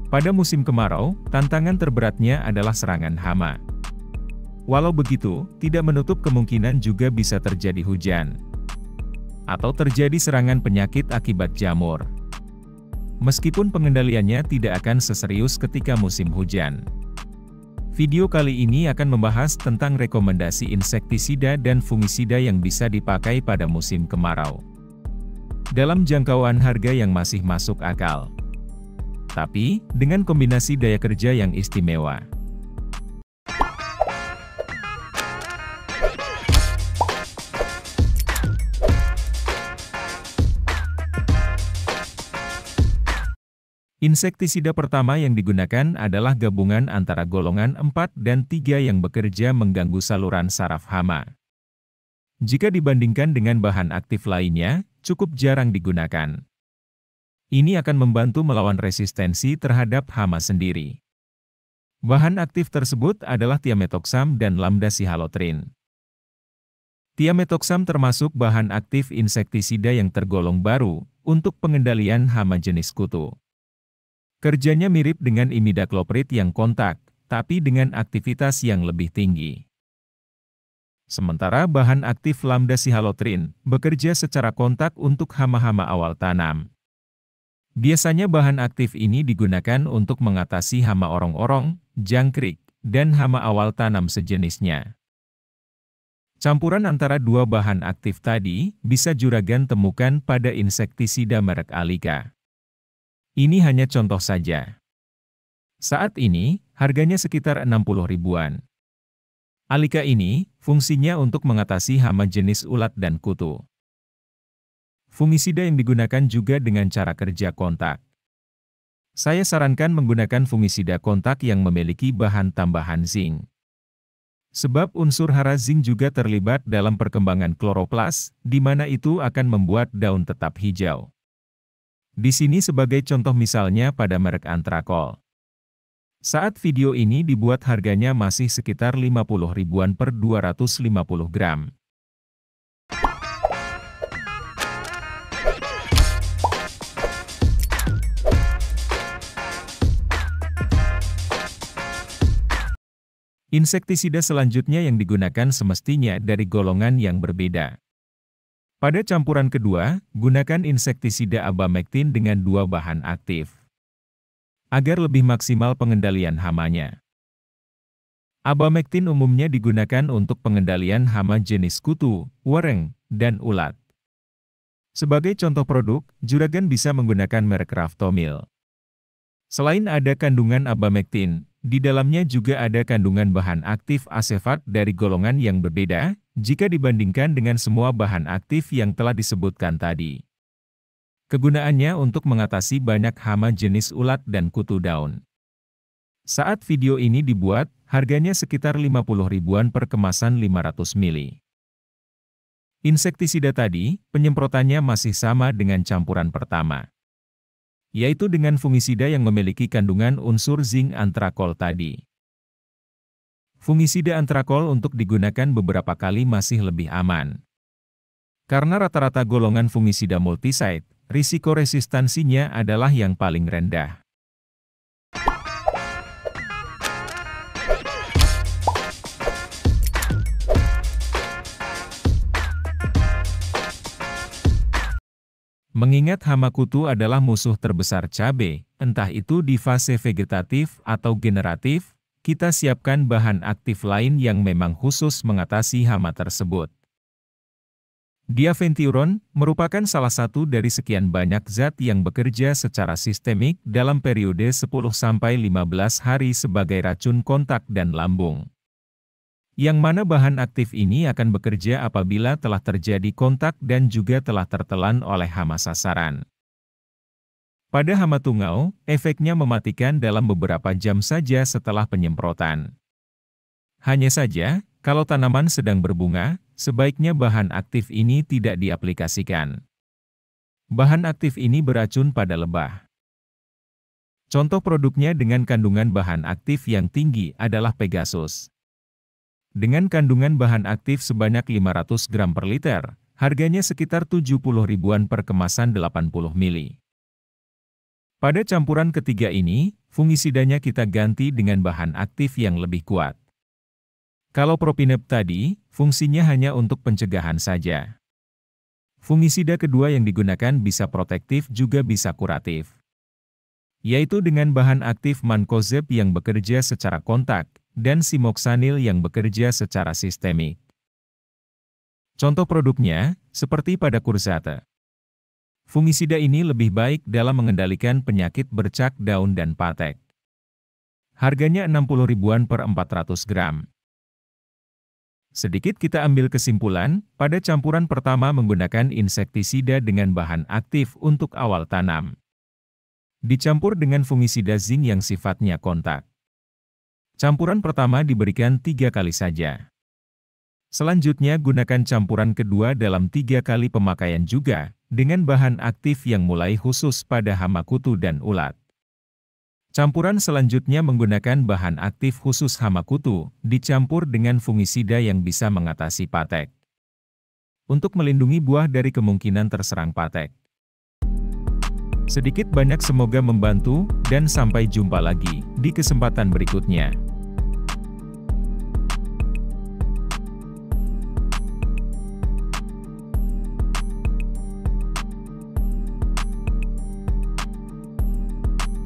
Pada musim kemarau, tantangan terberatnya adalah serangan hama. Walau begitu, tidak menutup kemungkinan juga bisa terjadi hujan atau terjadi serangan penyakit akibat jamur. Meskipun pengendaliannya tidak akan seserius ketika musim hujan. Video kali ini akan membahas tentang rekomendasi insektisida dan fungisida yang bisa dipakai pada musim kemarau. Dalam jangkauan harga yang masih masuk akal. Tapi, dengan kombinasi daya kerja yang istimewa. Insektisida pertama yang digunakan adalah gabungan antara golongan 4 dan 3 yang bekerja mengganggu saluran saraf hama. Jika dibandingkan dengan bahan aktif lainnya, cukup jarang digunakan. Ini akan membantu melawan resistensi terhadap hama sendiri. Bahan aktif tersebut adalah thiamethoxam dan lambda-cyhalothrin. Thiamethoxam termasuk bahan aktif insektisida yang tergolong baru untuk pengendalian hama jenis kutu. Kerjanya mirip dengan imidacloprid yang kontak, tapi dengan aktivitas yang lebih tinggi. Sementara bahan aktif lambda-cyhalothrin bekerja secara kontak untuk hama-hama awal tanam. Biasanya bahan aktif ini digunakan untuk mengatasi hama orong-orong, jangkrik, dan hama awal tanam sejenisnya. Campuran antara dua bahan aktif tadi bisa juragan temukan pada insektisida merek Alika. Ini hanya contoh saja. Saat ini, harganya sekitar 60 ribuan. Alika ini, fungsinya untuk mengatasi hama jenis ulat dan kutu. Fungisida yang digunakan juga dengan cara kerja kontak. Saya sarankan menggunakan fungisida kontak yang memiliki bahan tambahan zinc. Sebab unsur hara zinc juga terlibat dalam perkembangan kloroplas, di mana itu akan membuat daun tetap hijau. Di sini sebagai contoh misalnya pada merek Antrakol. Saat video ini dibuat harganya masih sekitar 50 ribuan per 250 gram. Insektisida selanjutnya yang digunakan semestinya dari golongan yang berbeda. Pada campuran kedua, gunakan insektisida abamectin dengan dua bahan aktif. Agar lebih maksimal pengendalian hamanya. Abamectin umumnya digunakan untuk pengendalian hama jenis kutu, wereng, dan ulat. Sebagai contoh produk, juragan bisa menggunakan merek Raftomil. Selain ada kandungan abamectin, di dalamnya juga ada kandungan bahan aktif asefat dari golongan yang berbeda, jika dibandingkan dengan semua bahan aktif yang telah disebutkan tadi. Kegunaannya untuk mengatasi banyak hama jenis ulat dan kutu daun. Saat video ini dibuat, harganya sekitar 50 ribuan per kemasan 500 ml. Insektisida tadi, penyemprotannya masih sama dengan campuran pertama. Yaitu dengan fungisida yang memiliki kandungan unsur zinc antrakol tadi. Fungisida antrakol untuk digunakan beberapa kali masih lebih aman. Karena rata-rata golongan fungisida multisite, risiko resistansinya adalah yang paling rendah. Mengingat hama kutu adalah musuh terbesar cabai, entah itu di fase vegetatif atau generatif, kita siapkan bahan aktif lain yang memang khusus mengatasi hama tersebut. Diaventiuron merupakan salah satu dari sekian banyak zat yang bekerja secara sistemik dalam periode 10-15 hari sebagai racun kontak dan lambung. Yang mana bahan aktif ini akan bekerja apabila telah terjadi kontak dan juga telah tertelan oleh hama sasaran. Pada hama tungau, efeknya mematikan dalam beberapa jam saja setelah penyemprotan. Hanya saja, kalau tanaman sedang berbunga, sebaiknya bahan aktif ini tidak diaplikasikan. Bahan aktif ini beracun pada lebah. Contoh produknya dengan kandungan bahan aktif yang tinggi adalah Pegasus. Dengan kandungan bahan aktif sebanyak 500 gram per liter, harganya sekitar 70 ribuan per kemasan 80 ml. Pada campuran ketiga ini, fungisidanya kita ganti dengan bahan aktif yang lebih kuat. Kalau Propinep tadi, fungsinya hanya untuk pencegahan saja. Fungisida kedua yang digunakan bisa protektif juga bisa kuratif, yaitu dengan bahan aktif Mancozeb yang bekerja secara kontak, dan Simoxanil yang bekerja secara sistemik. Contoh produknya, seperti pada Kurzate. Fungisida ini lebih baik dalam mengendalikan penyakit bercak daun dan patek. Harganya 60 ribuan per 400 gram. Sedikit kita ambil kesimpulan, pada campuran pertama menggunakan insektisida dengan bahan aktif untuk awal tanam. Dicampur dengan fungisida zinc yang sifatnya kontak. Campuran pertama diberikan 3 kali saja. Selanjutnya gunakan campuran kedua dalam 3 kali pemakaian juga, dengan bahan aktif yang mulai khusus pada hama kutu dan ulat. Campuran selanjutnya menggunakan bahan aktif khusus hama kutu, dicampur dengan fungisida yang bisa mengatasi patek, untuk melindungi buah dari kemungkinan terserang patek. Sedikit banyak semoga membantu, dan sampai jumpa lagi di kesempatan berikutnya.